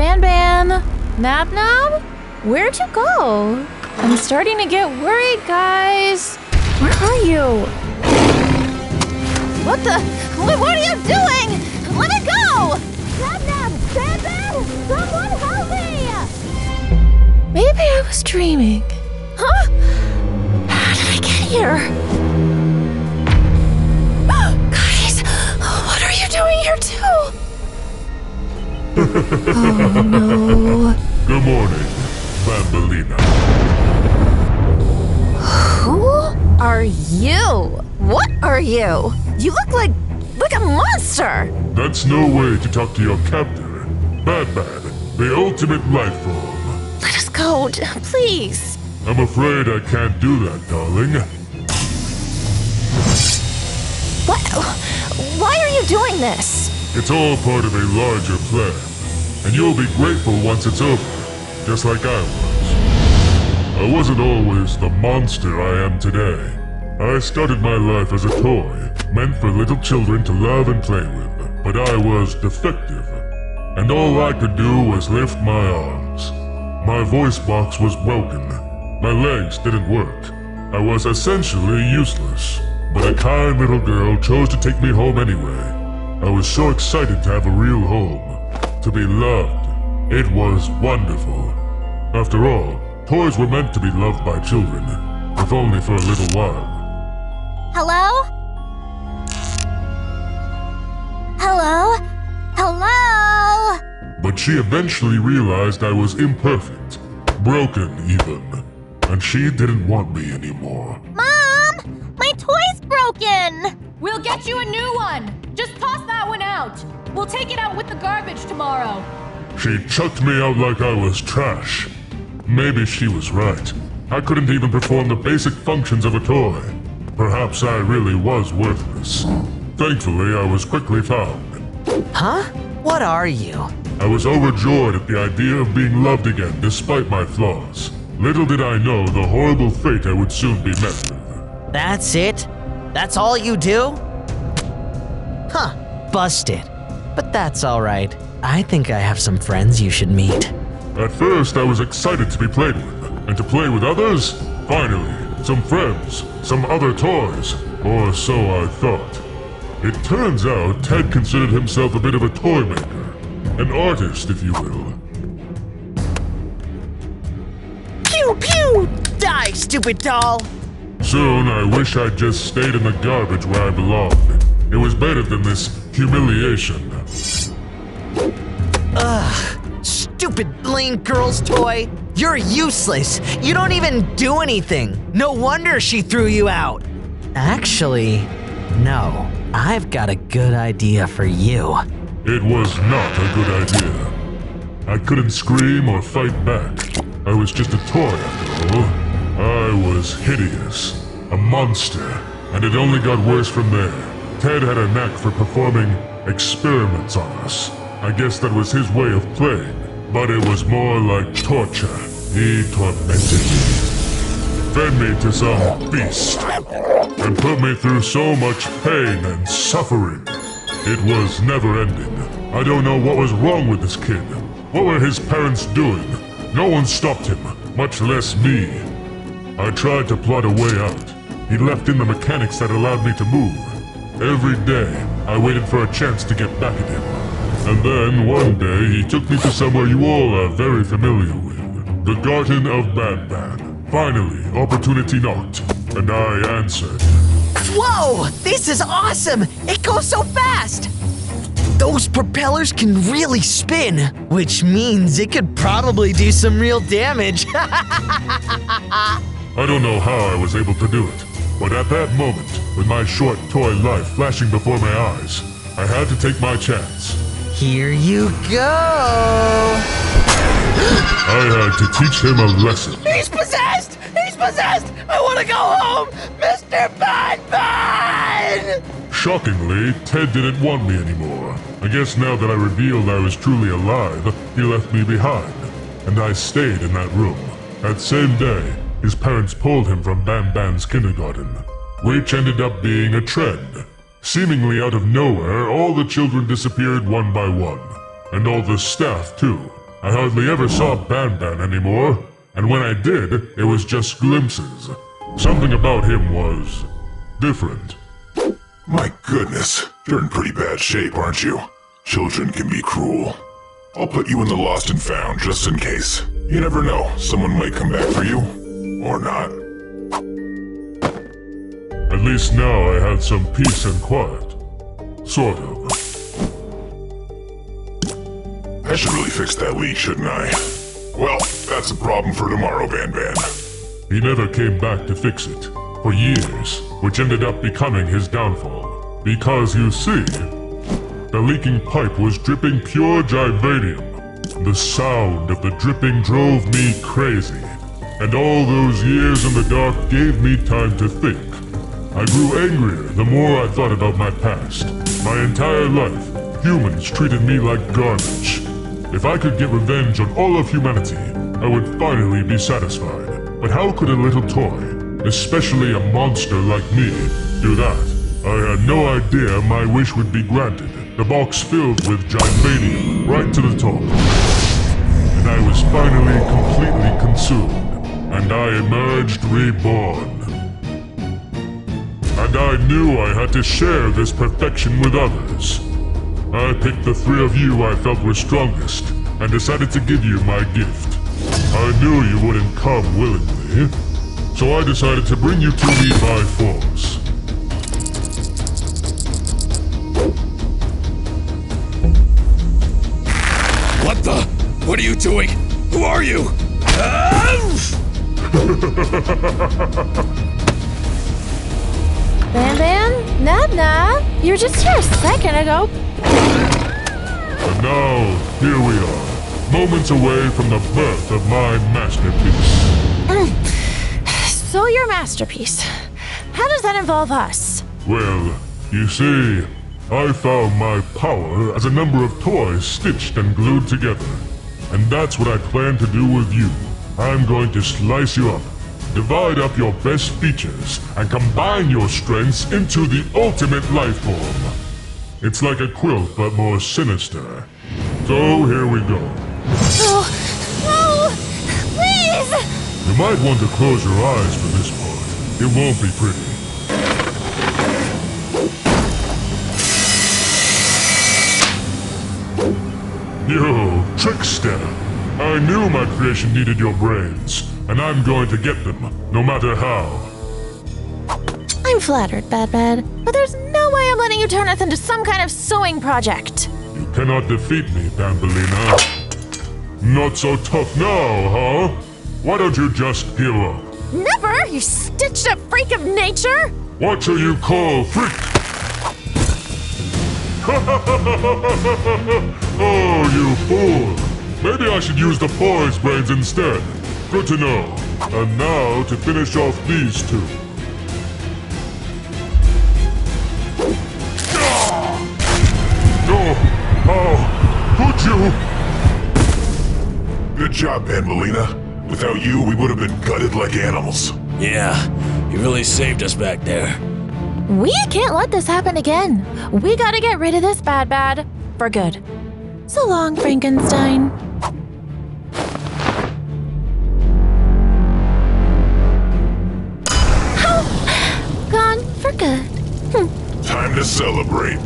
Ban Ban! Nab Nab? Where'd you go? I'm starting to get worried, guys. Where are you? What the? What are you doing? Let me go! Nab Nab! Ban Ban! Someone help me! Maybe I was dreaming. Huh? How did I get here? Guys, what are you doing here too? Oh no. Good morning, Bambolina. Who are you? What are you? You look like a monster! That's no way to talk to your captor. BADBAD, the ultimate life form. Let us go, please. I'm afraid I can't do that, darling. What? Why are you doing this? It's all part of a larger plan. And you'll be grateful once it's over, just like I was. I wasn't always the monster I am today. I started my life as a toy, meant for little children to love and play with. But I was defective, and all I could do was lift my arms. My voice box was broken. My legs didn't work. I was essentially useless. But a kind little girl chose to take me home anyway. I was so excited to have a real home. To be loved. It was wonderful. After all, toys were meant to be loved by children, if only for a little while. Hello? Hello? Hello? But she eventually realized I was imperfect, broken even, and she didn't want me anymore. Mom! My toy's broken! We'll get you a new one! Just toss that one out! We'll take it out with the garbage tomorrow. She chucked me out like I was trash. Maybe she was right. I couldn't even perform the basic functions of a toy. Perhaps I really was worthless. Thankfully, I was quickly found. Huh? What are you? I was overjoyed at the idea of being loved again despite my flaws. Little did I know the horrible fate I would soon be met with. That's it? That's all you do? Huh, busted. But that's alright. I think I have some friends you should meet. At first, I was excited to be played with, and to play with others? Finally, some friends, some other toys, or so I thought. It turns out Ted considered himself a bit of a toy maker, an artist, if you will. Pew pew! Die, stupid doll! Soon, I wish I'd just stayed in the garbage where I belonged. It was better than this humiliation. Ugh, stupid lame girl's toy. You're useless. You don't even do anything. No wonder she threw you out. Actually, no. I've got a good idea for you. It was not a good idea. I couldn't scream or fight back. I was just a toy after all. I was hideous, a monster, and it only got worse from there. Ted had a knack for performing experiments on us. I guess that was his way of playing, but it was more like torture. He tormented me, fed me to some beast, and put me through so much pain and suffering. It was never ending. I don't know what was wrong with this kid. What were his parents doing? No one stopped him, much less me. I tried to plot a way out. He left in the mechanics that allowed me to move. Every day, I waited for a chance to get back at him. And then, one day, he took me to somewhere you all are very familiar with. The Garden of BADBAD. Finally, opportunity knocked, and I answered. Whoa! This is awesome! It goes so fast! Those propellers can really spin, which means it could probably do some real damage. I don't know how I was able to do it, but at that moment, with my short toy life flashing before my eyes, I had to take my chance. Here you go! I had to teach him a lesson. He's possessed! He's possessed! I want to go home! Mr. BADBAD! Shockingly, Ted didn't want me anymore. I guess now that I revealed I was truly alive, he left me behind, and I stayed in that room. That same day, his parents pulled him from Bam Bam's kindergarten, which ended up being a trend. Seemingly out of nowhere, all the children disappeared one by one, and all the staff too. I hardly ever saw BADBAD anymore, and when I did, it was just glimpses. Something about him was different. My goodness, you're in pretty bad shape, aren't you? Children can be cruel. I'll put you in the lost and found just in case. You never know, someone might come back for you. Or not. At least now I had some peace and quiet. Sort of. I should really fix that leak, shouldn't I? Well, that's a problem for tomorrow, BADBAD. He never came back to fix it. For years, which ended up becoming his downfall. Because you see, the leaking pipe was dripping pure Givanium. The sound of the dripping drove me crazy. And all those years in the dark gave me time to think. I grew angrier the more I thought about my past. My entire life, humans treated me like garbage. If I could get revenge on all of humanity, I would finally be satisfied. But how could a little toy, especially a monster like me, do that? I had no idea my wish would be granted. The box filled with Givanium, right to the top. And I was finally completely consumed. And I emerged reborn. And I knew I had to share this perfection with others. I picked the three of you I felt were strongest, and decided to give you my gift. I knew you wouldn't come willingly, so I decided to bring you to me by force. What the? What are you doing? Who are you? Ban, Nab, you were just here a second ago. And now, here we are, moments away from the birth of my masterpiece. So your masterpiece. How does that involve us? Well, you see, I found my power as a number of toys stitched and glued together. And that's what I plan to do with you. I'm going to slice you up, divide up your best features, and combine your strengths into the ultimate life form. It's like a quilt, but more sinister. So here we go. Oh, no! Please! You might want to close your eyes for this part. It won't be pretty. You trickster! I knew my creation needed your brains, and I'm going to get them, no matter how. I'm flattered, BADBAD, but there's no way I'm letting you turn us into some kind of sewing project. You cannot defeat me, Bambolina. Not so tough now, huh? Why don't you just give up? Never, you stitched-up freak of nature! What do you call freak? Oh, you fool! Maybe I should use the boy's brains instead. Good to know. And now to finish off these two. No! How could you? Good job, Bambolina. Without you, we would have been gutted like animals. Yeah, you really saved us back there. We can't let this happen again. We gotta get rid of this BADBAD for good. So long, Frankenstein. Gone for good. Time to celebrate.